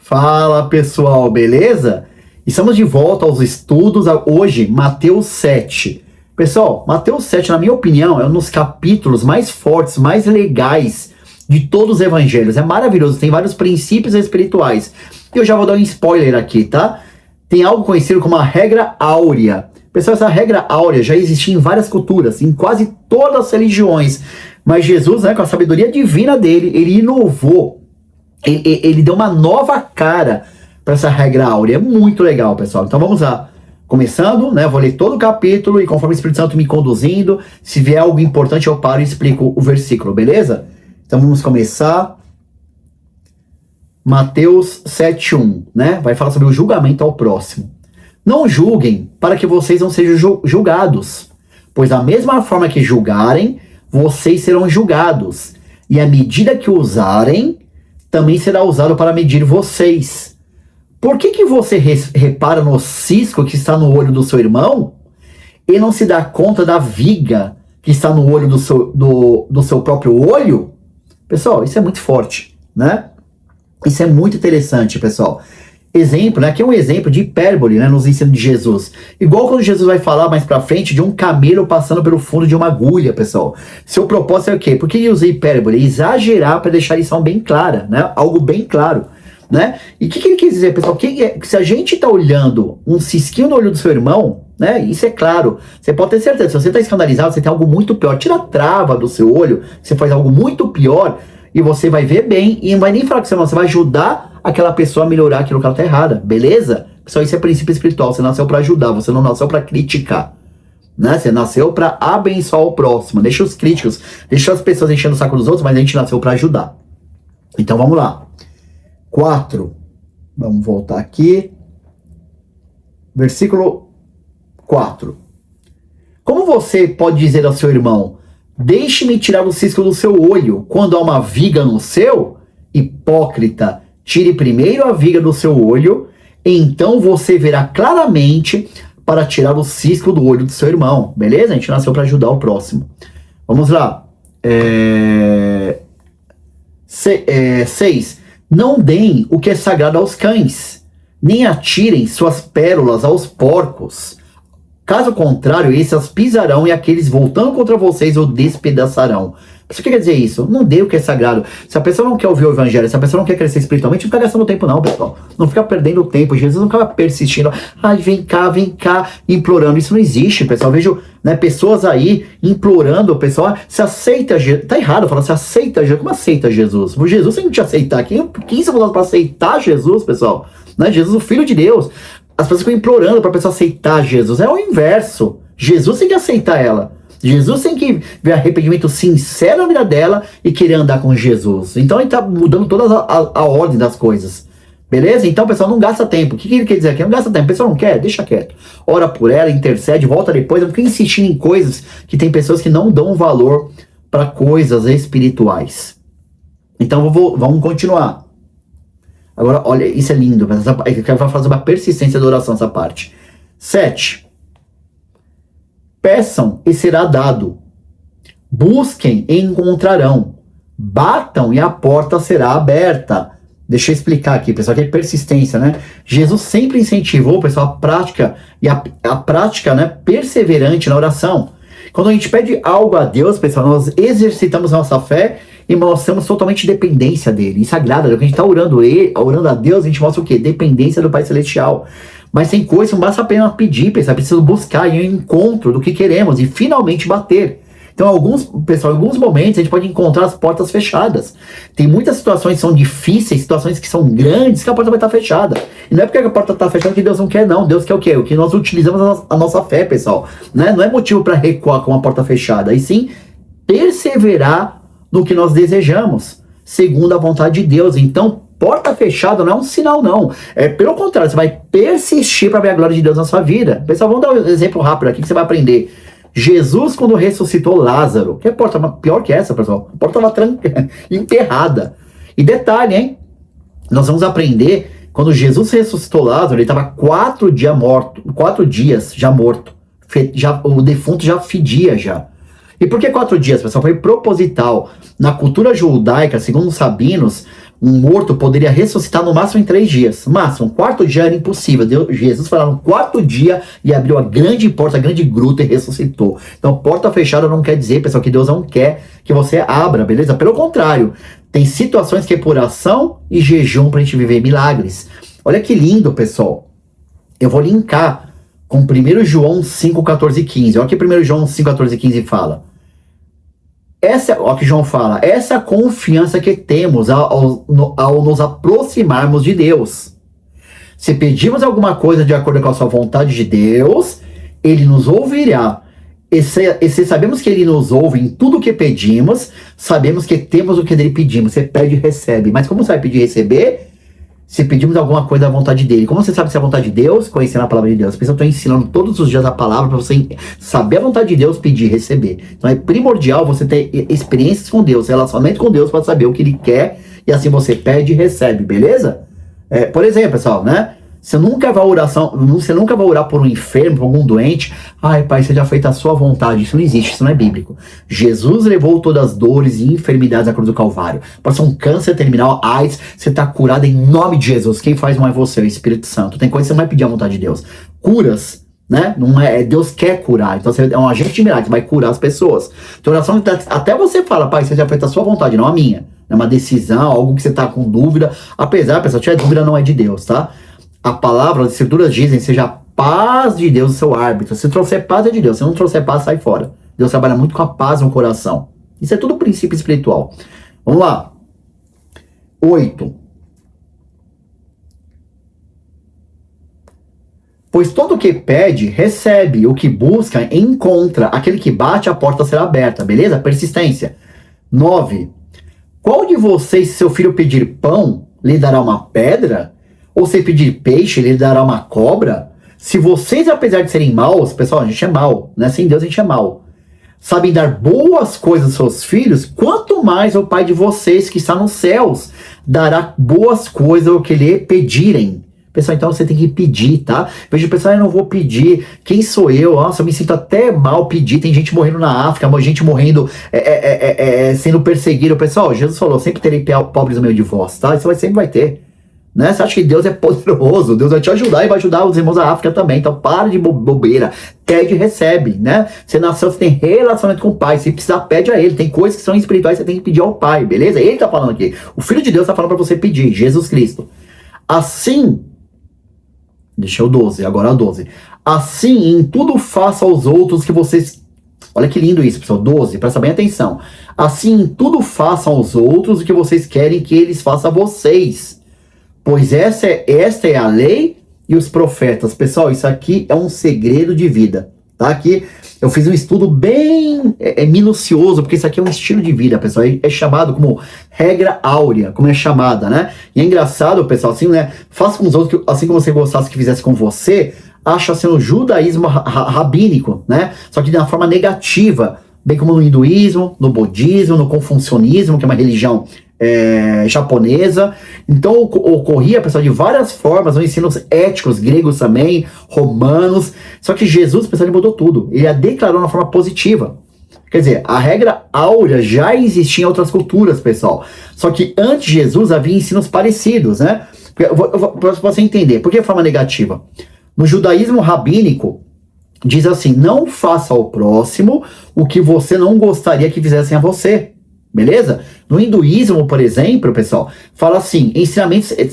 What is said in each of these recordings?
Fala pessoal, beleza? Estamos de volta aos estudos, hoje Mateus 7. Pessoal, Mateus 7, na minha opinião, é um dos capítulos mais fortes, mais legais de todos os evangelhos. É maravilhoso, tem vários princípios espirituais. E eu já vou dar um spoiler aqui, tá? Tem algo conhecido como a regra áurea. Pessoal, essa regra áurea já existia em várias culturas, em quase todas as religiões. Mas Jesus, com a sabedoria divina dele, ele inovou. Ele deu uma nova cara para essa regra áurea. É muito legal, pessoal. Então vamos lá. Começando, né? Vou ler todo o capítulo e conforme o Espírito Santo me conduzindo, se vier algo importante eu paro e explico o versículo, beleza? Então vamos começar. Mateus 7:1, né? Vai falar sobre o julgamento ao próximo. Não julguem para que vocês não sejam julgados, pois da mesma forma que julgarem, vocês serão julgados. E a medida que usarem também será usado para medir vocês. Por que você repara no cisco que está no olho do seu irmão e não se dá conta da viga que está no olho do seu próprio olho? Pessoal, isso é muito forte, né? Isso é muito interessante, pessoal. Exemplo, né? Aqui é um exemplo de hipérbole, né? Nos ensinos de Jesus. Igual quando Jesus vai falar mais pra frente de um camelo passando pelo fundo de uma agulha, pessoal. Seu propósito é o quê? Por que ele usa hipérbole? Exagerar para deixar a lição bem clara, né? Algo bem claro, né? E o que ele quer dizer, pessoal? Que se a gente tá olhando um cisquinho no olho do seu irmão, né? Isso é claro. Você pode ter certeza. Se você tá escandalizado, você tem algo muito pior. Tira a trava do seu olho, você faz algo muito pior e você vai ver bem e não vai nem falar com você, não. Você vai ajudar aquela pessoa a melhorar aquilo que ela tá errada, beleza? Pessoal, isso é princípio espiritual. Você nasceu para ajudar, você não nasceu para criticar, né? Você nasceu para abençoar o próximo. Deixa os críticos, deixa as pessoas enchendo o saco dos outros, mas a gente nasceu para ajudar. Então vamos lá. 4. Vamos voltar aqui. Versículo 4. Como você pode dizer ao seu irmão: deixe-me tirar o cisco do seu olho, quando há uma viga no seu? Hipócrita, tire primeiro a viga do seu olho, então você verá claramente para tirar o cisco do olho do seu irmão. Beleza? A gente nasceu para ajudar o próximo. Vamos lá. 6. Não deem o que é sagrado aos cães, nem atirem suas pérolas aos porcos. Caso contrário, esses as pisarão e aqueles voltando contra vocês o despedaçarão. Mas o que quer dizer isso? Não dê o que é sagrado. Se a pessoa não quer ouvir o evangelho, se a pessoa não quer crescer espiritualmente, não fica gastando tempo não, pessoal. Não fica perdendo tempo. Jesus não acaba persistindo. Ai, vem cá, implorando. Isso não existe, pessoal. Eu vejo, né, pessoas aí implorando, pessoal, se aceita Jesus. Tá errado falar, se aceita Jesus. Como aceita Jesus? O Jesus tem que te aceitar. Quem são nós para aceitar Jesus, pessoal? Né? Jesus, o Filho de Deus. As pessoas ficam implorando para a pessoa aceitar Jesus. É o inverso. Jesus tem que aceitar ela. Jesus tem que ver arrependimento sincero na vida dela e querer andar com Jesus. Então ele está mudando toda a ordem das coisas. Beleza? Então, pessoal, não gasta tempo. O que ele quer dizer aqui? Não gasta tempo. A pessoa não quer? Deixa quieto. Ora por ela, intercede, volta depois. Não fica insistindo em coisas que tem pessoas que não dão valor para coisas espirituais. Então, vamos continuar. Agora, olha, isso é lindo. Eu quero falar sobre a persistência da oração, essa parte. 7. Peçam e será dado. Busquem e encontrarão. Batam e a porta será aberta. Deixa eu explicar aqui, pessoal, que é persistência, né? Jesus sempre incentivou, pessoal, a prática, e a prática, né, perseverante na oração. Quando a gente pede algo a Deus, pessoal, nós exercitamos a nossa fé e mostramos totalmente dependência dele. Isso agrada, quando a gente está orando a Deus, a gente mostra o quê? Dependência do Pai Celestial. Mas tem coisa que não basta apenas pedir, pessoal, precisa buscar em um encontro do que queremos e finalmente bater. Então, pessoal, em alguns momentos a gente pode encontrar as portas fechadas. Tem muitas situações que são difíceis, situações que são grandes, que a porta vai estar fechada. E não é porque a porta está fechada que Deus não quer, não. Deus quer o quê? O que nós utilizamos a nossa fé, pessoal. Né? Não é motivo para recuar com a porta fechada, e sim perseverar no que nós desejamos, segundo a vontade de Deus. Então, porta fechada não é um sinal, não. É pelo contrário, você vai persistir para ver a glória de Deus na sua vida. Pessoal, vamos dar um exemplo rápido aqui que você vai aprender. Jesus, quando ressuscitou Lázaro, que é porta pior que essa, pessoal, a porta estava enterrada. E detalhe, hein? Nós vamos aprender, quando Jesus ressuscitou Lázaro, ele estava 4 dias já morto. O defunto já fedia já. E por que 4 dias, pessoal? Foi proposital. Na cultura judaica, segundo os sabinos, Um morto poderia ressuscitar no máximo em 3 dias. Máximo, 4 dia era impossível. Jesus foi lá no 4º dia e abriu a grande porta, a grande gruta e ressuscitou. Então, porta fechada não quer dizer, pessoal, que Deus não quer que você abra, beleza? Pelo contrário, tem situações que é por ação e jejum pra gente viver milagres. Olha que lindo, pessoal. Eu vou linkar com 1 João 5, 14 e 15. Olha o que 1 João 5, 14 e 15 fala. Olha o que João fala. Essa é a confiança que temos ao nos aproximarmos de Deus. Se pedirmos alguma coisa de acordo com a sua vontade de Deus, Ele nos ouvirá. E se sabemos que Ele nos ouve em tudo o que pedimos, sabemos que temos o que dele pedimos. Você pede e recebe. Mas como você vai pedir e receber? Se pedimos alguma coisa da vontade dele. Como você sabe se é a vontade de Deus? Conhecendo a palavra de Deus. Por isso eu estou ensinando todos os dias a palavra para você saber a vontade de Deus, pedir e receber. Então é primordial você ter experiências com Deus, relacionamento com Deus para saber o que Ele quer. E assim você pede e recebe, beleza? Por exemplo, pessoal, né? Você nunca vai orar por um enfermo, por algum doente. Ai, Pai, seja feita a sua vontade. Isso não existe, isso não é bíblico. Jesus levou todas as dores e enfermidades à cruz do Calvário. Pode ser um câncer terminal, AIDS, você está curado em nome de Jesus. Quem faz não é você, é o Espírito Santo. Tem coisa que você não vai pedir a vontade de Deus. Curas, né? Não é, Deus quer curar. Então você é um agente de milagre, vai curar as pessoas. Então oração, até você fala, Pai, seja feita a sua vontade, não a minha. É uma decisão, algo que você está com dúvida. Apesar, pessoal, se tiver dúvida, não é de Deus, tá? A palavra, as escrituras dizem, seja a paz de Deus o seu árbitro. Se trouxer paz é de Deus, se não trouxer paz, sai fora. Deus trabalha muito com a paz no coração. Isso é tudo princípio espiritual. Vamos lá. 8. Pois todo o que pede, recebe. O que busca, encontra. Aquele que bate, a porta será aberta. Beleza? Persistência. 9. Qual de vocês, se seu filho pedir pão, lhe dará uma pedra? Ou se pedir peixe, ele dará uma cobra? Se vocês, apesar de serem maus, pessoal, a gente é mau, né? Sem Deus a gente é mau. Sabem dar boas coisas aos seus filhos, quanto mais o Pai de vocês que está nos céus dará boas coisas ao que lhe pedirem. Pessoal, então você tem que pedir, tá? Veja, pessoal, eu não vou pedir. Quem sou eu? Nossa, eu me sinto até mal pedir. Tem gente morrendo na África, gente morrendo, sendo perseguido. Pessoal, Jesus falou, sempre terei pobres no meio de vós, tá? Isso sempre vai ter. Né? Você acha que Deus é poderoso, Deus vai te ajudar e vai ajudar os irmãos da África também, então para de bobeira, pede e recebe, né? Você nasceu, você tem relacionamento com o Pai, se precisar pede a Ele, tem coisas que são espirituais, você tem que pedir ao Pai, beleza? Ele tá falando aqui, o Filho de Deus tá falando para você pedir, Jesus Cristo. Assim, deixa eu 12, agora a 12, assim em tudo faça aos outros que vocês, olha que lindo isso, pessoal, 12, presta bem atenção, assim em tudo façam aos outros o que vocês querem que eles façam a vocês. Pois esta é a lei e os profetas. Pessoal, isso aqui é um segredo de vida, tá? Aqui eu fiz um estudo bem minucioso, porque isso aqui é um estilo de vida, pessoal. É chamado como regra áurea, como é chamada, né? E é engraçado, pessoal, assim, né? Faça com os outros, assim como você gostasse que fizesse com você, acha assim o judaísmo rabínico, né? Só que de uma forma negativa, bem como no hinduísmo, no budismo, no confucionismo, que é uma religião japonesa. Então ocorria, pessoal, de várias formas, ensinos éticos, gregos também, romanos. Só que Jesus, pessoal, ele mudou tudo. Ele a declarou de uma forma positiva. Quer dizer, a regra áurea já existia em outras culturas, pessoal. Só que antes de Jesus havia ensinos parecidos, né? Para você entender, por que a forma negativa? No judaísmo rabínico, diz assim, não faça ao próximo o que você não gostaria que fizessem a você. Beleza? No hinduísmo, por exemplo, pessoal, fala assim, tem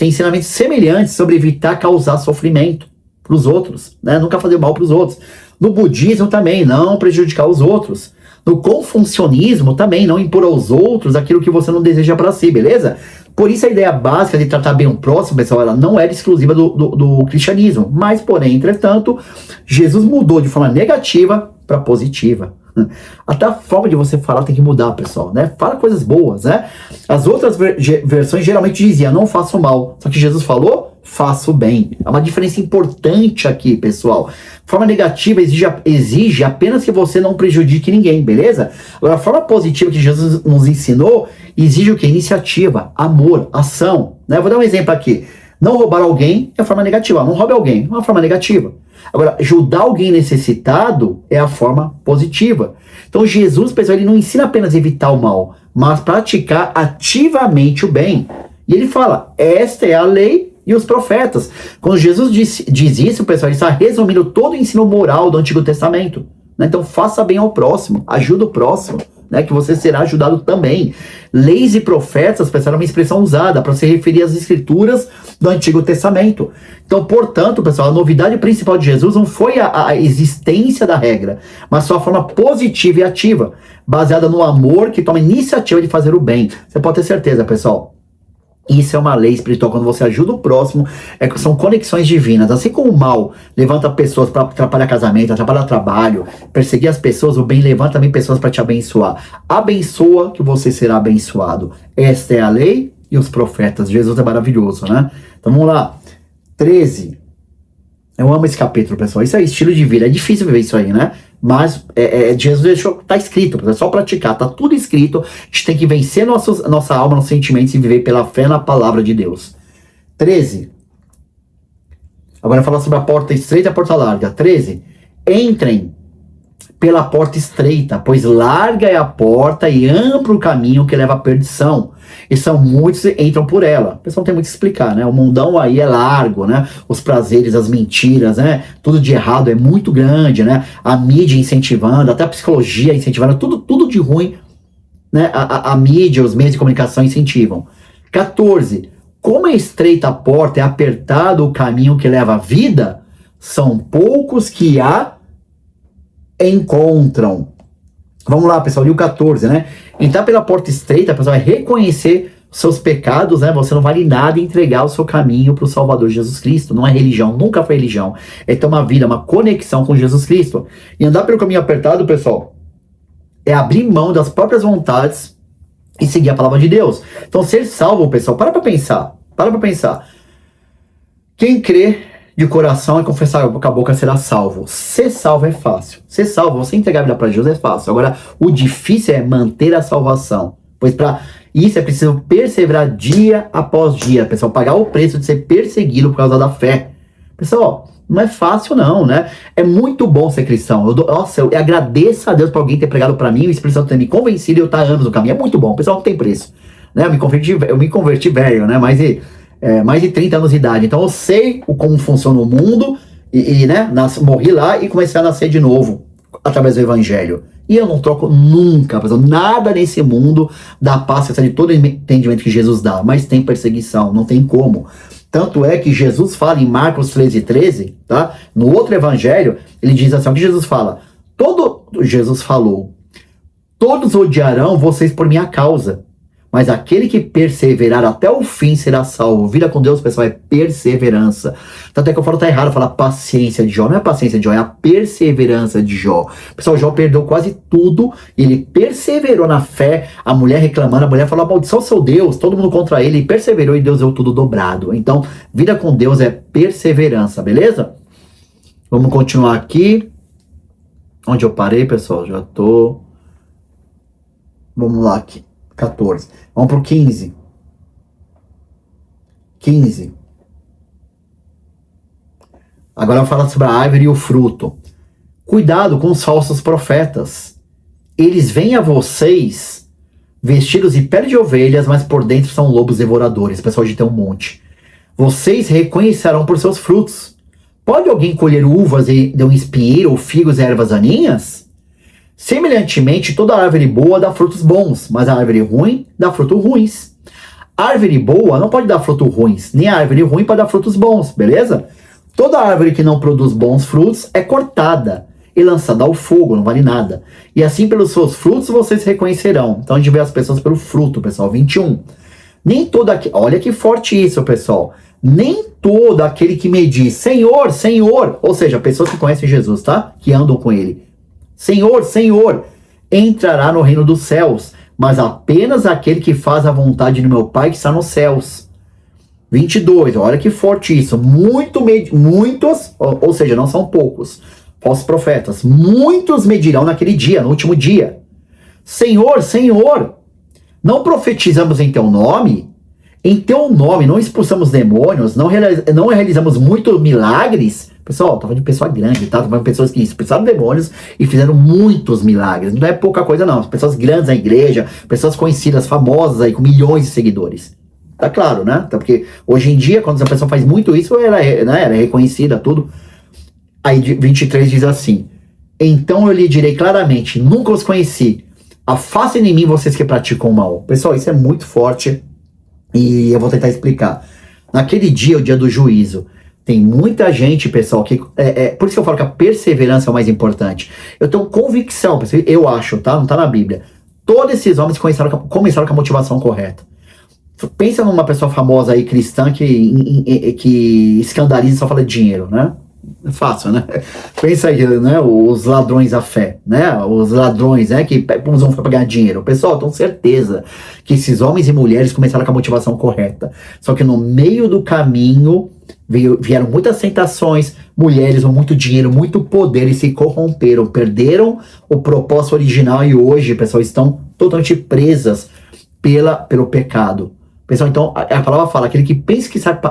ensinamentos semelhantes sobre evitar causar sofrimento para os outros, né? Nunca fazer mal para os outros. No budismo também, não prejudicar os outros. No confucionismo também, não impor aos outros aquilo que você não deseja para si, beleza? Por isso a ideia básica de tratar bem o próximo, pessoal, ela não era exclusiva do cristianismo. Mas, porém, entretanto, Jesus mudou de forma negativa para positiva. Até a forma de você falar tem que mudar, pessoal, né? Fala coisas boas, né? As outras versões geralmente diziam, não faço mal. Só que Jesus falou, faço bem. É uma diferença importante aqui, pessoal. Forma negativa exige apenas que você não prejudique ninguém, beleza? Agora, a forma positiva que Jesus nos ensinou exige o quê? Iniciativa, amor, ação, né? Vou dar um exemplo aqui. Não roubar alguém é a forma negativa. Não roube alguém é uma forma negativa. Agora, ajudar alguém necessitado é a forma positiva. Então, Jesus, pessoal, ele não ensina apenas evitar o mal, mas praticar ativamente o bem. E ele fala, esta é a lei e os profetas. Quando Jesus diz isso, pessoal, ele está resumindo todo o ensino moral do Antigo Testamento. Né? Então faça bem ao próximo, ajuda o próximo, né? Que você será ajudado também. Leis e profetas, pessoal, é uma expressão usada para se referir às escrituras do Antigo Testamento. Então, portanto, pessoal, a novidade principal de Jesus não foi a existência da regra, mas sua forma positiva e ativa, baseada no amor que toma iniciativa de fazer o bem. Você pode ter certeza, pessoal. Isso é uma lei espiritual, quando você ajuda o próximo, são conexões divinas. Assim como o mal levanta pessoas para atrapalhar casamento, atrapalhar trabalho, perseguir as pessoas, o bem levanta também pessoas para te abençoar. Abençoa que você será abençoado. Esta é a lei e os profetas. Jesus é maravilhoso, né? Então vamos lá. 13. Eu amo esse capítulo, pessoal. Isso é estilo de vida. É difícil viver isso aí, né? Mas Jesus deixou, tá escrito, é só praticar, tá tudo escrito. A gente tem que vencer nossa alma, nossos sentimentos e viver pela fé na palavra de Deus. 13. Agora falar sobre a porta estreita e a porta larga. 13. Entrem pela porta estreita, pois larga é a porta e amplo o caminho que leva à perdição. E são muitos que entram por ela. O pessoal não tem muito que explicar, né? O mundão aí é largo, né? Os prazeres, as mentiras, né? Tudo de errado é muito grande, né? A mídia incentivando, até a psicologia incentivando, tudo de ruim, né? A mídia, os meios de comunicação incentivam. 14. Como é estreita a porta, é apertado o caminho que leva à vida, são poucos que a encontram. Vamos lá, pessoal, ali o 14, né? Entrar pela porta estreita, pessoal, é reconhecer seus pecados, né? Você não vale nada e entregar o seu caminho para o Salvador Jesus Cristo. Não é religião, nunca foi religião. É ter uma vida, uma conexão com Jesus Cristo. E andar pelo caminho apertado, pessoal, é abrir mão das próprias vontades e seguir a palavra de Deus. Então, ser salvo, pessoal, para pra pensar. Quem crê de coração e confessar com a boca será salvo. Ser salvo é fácil. Ser salvo, você entregar a vida para Deus é fácil. Agora, o difícil é manter a salvação. Pois para isso é preciso perseverar dia após dia, pessoal. Pagar o preço de ser perseguido por causa da fé. Pessoal, não é fácil não, né? É muito bom ser cristão. Eu agradeço a Deus por alguém ter pregado para mim, o Espírito Santo ter me convencido e eu estar anos no caminho. É muito bom. Pessoal, não tem preço. Né? Eu me converti velho, né? Mais de 30 anos de idade. Então eu sei como funciona o mundo né, morri lá e comecei a nascer de novo através do Evangelho. E eu não troco nunca, pessoal, nada nesse mundo dá paz, de todo o entendimento que Jesus dá, mas tem perseguição, não tem como. Tanto é que Jesus fala em Marcos 13:13, tá? No outro evangelho, ele diz assim, o que Jesus fala? Jesus falou, todos odiarão vocês por minha causa, mas aquele que perseverar até o fim será salvo. Vida com Deus, pessoal, é perseverança. Tanto é que eu falo, tá errado, falar paciência de Jó. Não é a paciência de Jó, é a perseverança de Jó. Pessoal, Jó perdeu quase tudo, ele perseverou na fé. A mulher reclamando, a mulher falou, maldição ao seu Deus, todo mundo contra ele, e perseverou e Deus deu tudo dobrado. Então, vida com Deus é perseverança, beleza? Vamos continuar aqui. Onde eu parei, pessoal? Já tô... Vamos lá aqui. 14. Vamos pro 15. 15. Agora fala sobre a árvore e o fruto. Cuidado com os falsos profetas. Eles vêm a vocês vestidos de pele de ovelhas, mas por dentro são lobos devoradores. Pessoal, de ter um monte. Vocês reconhecerão por seus frutos. Pode alguém colher uvas de um espinheiro ou figos e ervas daninhas? Semelhantemente, toda árvore boa dá frutos bons, mas a árvore ruim dá frutos ruins. A árvore boa não pode dar frutos ruins, nem a árvore ruim pode dar frutos bons, beleza? Toda árvore que não produz bons frutos é cortada e lançada ao fogo, não vale nada. E assim pelos seus frutos vocês reconhecerão. Então a gente vê as pessoas pelo fruto, pessoal. 21. Nem todo aquele... Olha que forte isso, pessoal. Nem todo aquele que me diz, Senhor, Senhor, ou seja, pessoas que conhecem Jesus, tá? Que andam com ele. Senhor, Senhor, entrará no reino dos céus, mas apenas aquele que faz a vontade do meu Pai que está nos céus. 22, olha que forte isso. Muitos, ou seja, não são poucos, falsos profetas, muitos medirão naquele dia, no último dia. Senhor, Senhor, não profetizamos em teu nome? Em teu nome não expulsamos demônios, não realizamos muitos milagres? Pessoal, tá falando de pessoa grande, tá? Tá falando de pessoas que expulsaram demônios e fizeram muitos milagres. Não é pouca coisa, não. Pessoas grandes na igreja, pessoas conhecidas, famosas aí, com milhões de seguidores. Tá claro, né? Até porque hoje em dia, quando a pessoa faz muito isso, ela é reconhecida, tudo. Aí 23 diz assim: então eu lhe direi claramente, nunca os conheci. Afastem de mim vocês que praticam o mal. Pessoal, isso é muito forte e eu vou tentar explicar. Naquele dia, o dia do juízo, tem muita gente, pessoal, que por isso que eu falo que a perseverança é o mais importante. Eu tenho convicção, pessoal, eu acho, tá? Não tá na Bíblia. Todos esses homens começaram com a motivação correta. Pensa numa pessoa famosa aí, cristã, que escandaliza e só fala de dinheiro, né? É fácil, né? Pensa aí, né? Os ladrões da fé, né? Os ladrões, né? Que usam para ganhar dinheiro. Pessoal, tenho certeza que esses homens e mulheres começaram com a motivação correta. Só que no meio do caminho vieram muitas tentações, mulheres com muito dinheiro, muito poder e se corromperam, perderam o propósito original e hoje, pessoal, estão totalmente presas pelo pecado. Pessoal, então a palavra fala, aquele que pensa que está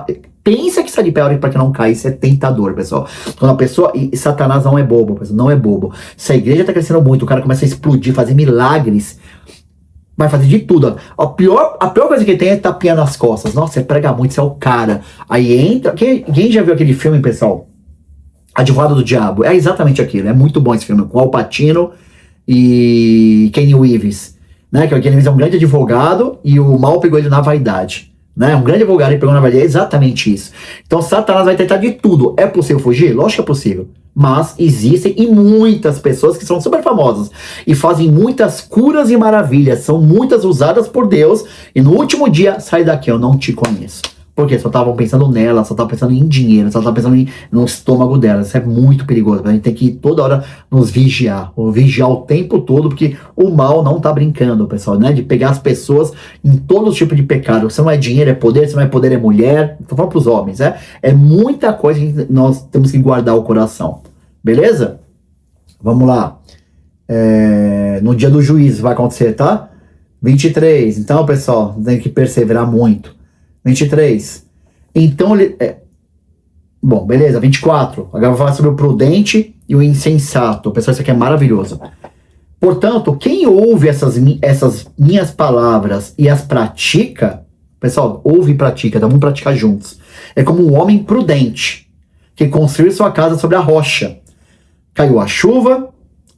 de pé para que não caia, isso é tentador, pessoal. Quando a pessoa, e Satanás não é bobo, pessoal, não é bobo. Se a igreja está crescendo muito, o cara começa a explodir, fazer milagres, vai fazer de tudo. A pior coisa que tem é tapinha nas costas. Nossa, você prega muito, você é o cara. Aí entra, quem já viu aquele filme, pessoal? Advogado do Diabo, é exatamente aquilo, é muito bom esse filme, com Al Pacino e Keanu Reeves. Né, que o Keanu Reeves é um grande advogado e o mal pegou ele na vaidade, né, um grande advogado e pegou na vaidade, é exatamente isso. Então Satanás vai tentar de tudo. É possível fugir? Lógico que é possível, mas existem e muitas pessoas que são super famosas e fazem muitas curas e maravilhas, são muitas usadas por Deus e no último dia, sai daqui, eu não te conheço. Porque só estavam pensando nela, só estavam pensando em dinheiro, só estavam pensando no estômago dela. Isso é muito perigoso. A gente tem que toda hora nos vigiar. Vigiar o tempo todo, porque o mal não tá brincando, pessoal, né? De pegar as pessoas em todos os tipos de pecado. Se não é dinheiro, é poder. Se não é poder, é mulher. Tô falando pros homens, né? É muita coisa que nós temos que guardar o coração. Beleza? Vamos lá. No dia do juízo vai acontecer, tá? 23. Então, pessoal, tem que perseverar muito. 23. Então ele. Bom, beleza. 24. Agora eu vou falar sobre o prudente e o insensato. Pessoal, isso aqui é maravilhoso. Portanto, quem ouve essas minhas palavras e as pratica, pessoal, ouve e pratica, então vamos praticar juntos. É como um homem prudente que construiu sua casa sobre a rocha. Caiu a chuva,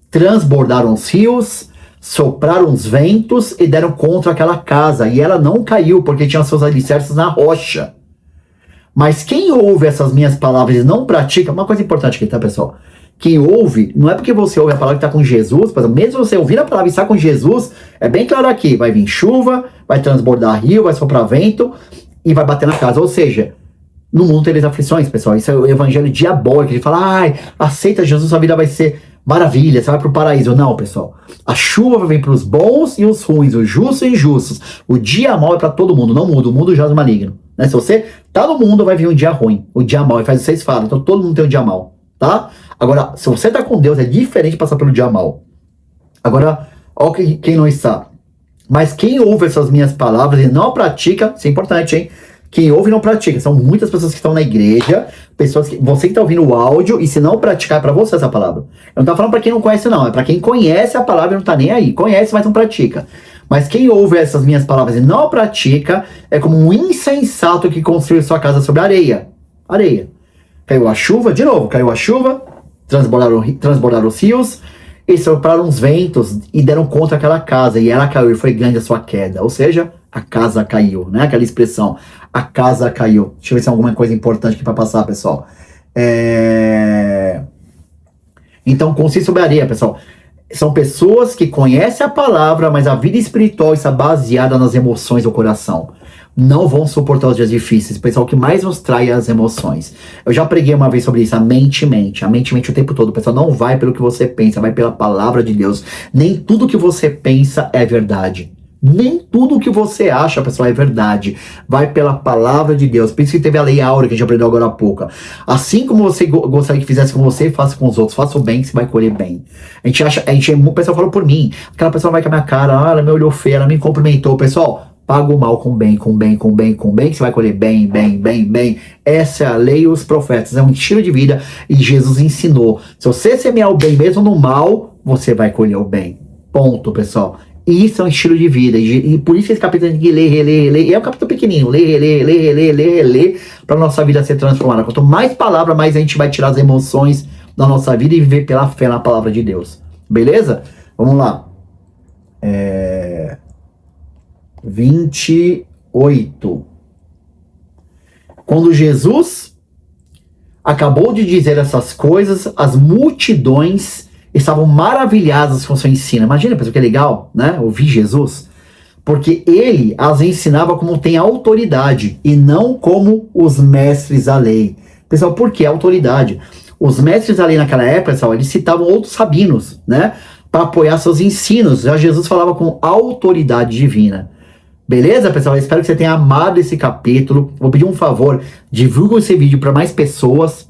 transbordaram os rios, sopraram os ventos e deram contra aquela casa, e ela não caiu, porque tinha seus alicerces na rocha. Mas quem ouve essas minhas palavras e não pratica, uma coisa importante aqui, tá, pessoal? Quem ouve, não é porque você ouve a palavra que está com Jesus, mesmo você ouvir a palavra e estar com Jesus, é bem claro aqui, vai vir chuva, vai transbordar rio, vai soprar vento e vai bater na casa. Ou seja, no mundo tem aflições, pessoal. Isso é o evangelho diabólico, de falar, aceita Jesus, sua vida vai ser maravilha, você vai pro paraíso. Não, pessoal. A chuva vem para os bons e os ruins, os justos e injustos. O dia mau é para todo mundo, não muda. O mundo jaz maligno. Né? Se você tá no mundo, vai vir um dia ruim, o dia mau. E faz o que vocês falam. Então todo mundo tem um dia mau, tá? Agora, se você tá com Deus, é diferente de passar pelo dia mau. Agora, olha quem não está. Mas quem ouve essas minhas palavras e não pratica, isso é importante, hein? Quem ouve e não pratica. São muitas pessoas que estão na igreja, pessoas que você que está ouvindo o áudio, e se não praticar, é para você essa palavra. Eu não tô falando para quem não conhece, não. É para quem conhece a palavra e não tá nem aí. Conhece, mas não pratica. Mas quem ouve essas minhas palavras e não pratica, é como um insensato que construiu sua casa sobre areia. Areia. Caiu a chuva, de novo, caiu a chuva, transbordaram os rios, e sopraram os ventos e deram contra aquela casa, e ela caiu, e foi grande a sua queda. Ou seja, a casa caiu, né? Aquela expressão, a casa caiu. Deixa eu ver se tem alguma coisa importante aqui para passar, pessoal. Então, consiste sobre a areia, pessoal. São pessoas que conhecem a palavra, mas a vida espiritual está baseada nas emoções do coração. Não vão suportar os dias difíceis. Pessoal, o que mais nos trai é as emoções. Eu já preguei uma vez sobre isso, a mente mente. A mente mente o tempo todo. Pessoal, não vai pelo que você pensa, vai pela palavra de Deus. Nem tudo que você pensa é verdade. Nem tudo que você acha, pessoal, é verdade. Vai pela palavra de Deus. Por isso que teve a lei áurea que a gente aprendeu agora há pouco. Assim como você gostaria que fizesse com você, faça com os outros. Faça o bem que você vai colher bem. O pessoal falou por mim. Aquela pessoa vai com a minha cara, ela me olhou feia, ela me cumprimentou. Pessoal, paga o mal com bem, com bem, com bem, com bem, que você vai colher bem, bem, bem, bem. Essa é a lei e os profetas. É um estilo de vida e Jesus ensinou. Se você semear o bem mesmo no mal, você vai colher o bem. Ponto, pessoal. E isso é um estilo de vida. E por isso esse capítulo tem que ler, reler, reler. E é um capítulo pequenininho. Ler, reler, reler, reler, reler, reler. Pra nossa vida ser transformada. Quanto mais palavra, mais a gente vai tirar as emoções da nossa vida e viver pela fé na palavra de Deus. Beleza? Vamos lá. 28. Quando Jesus acabou de dizer essas coisas, as multidões estavam maravilhadas com seu ensino. Imagina, pessoal, que legal, né? Ouvir Jesus. Porque ele as ensinava como tem autoridade e não como os mestres da lei. Pessoal, por que autoridade? Os mestres da lei naquela época, pessoal, eles citavam outros rabinos, né? Para apoiar seus ensinos. Já Jesus falava com autoridade divina. Beleza, pessoal? Eu espero que você tenha amado esse capítulo. Vou pedir um favor, divulga esse vídeo para mais pessoas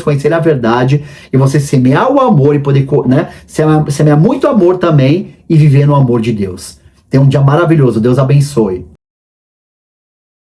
conhecerem a verdade e você semear o amor e poder, né, semear muito amor também e viver no amor de Deus. Tenha um dia maravilhoso. Deus abençoe.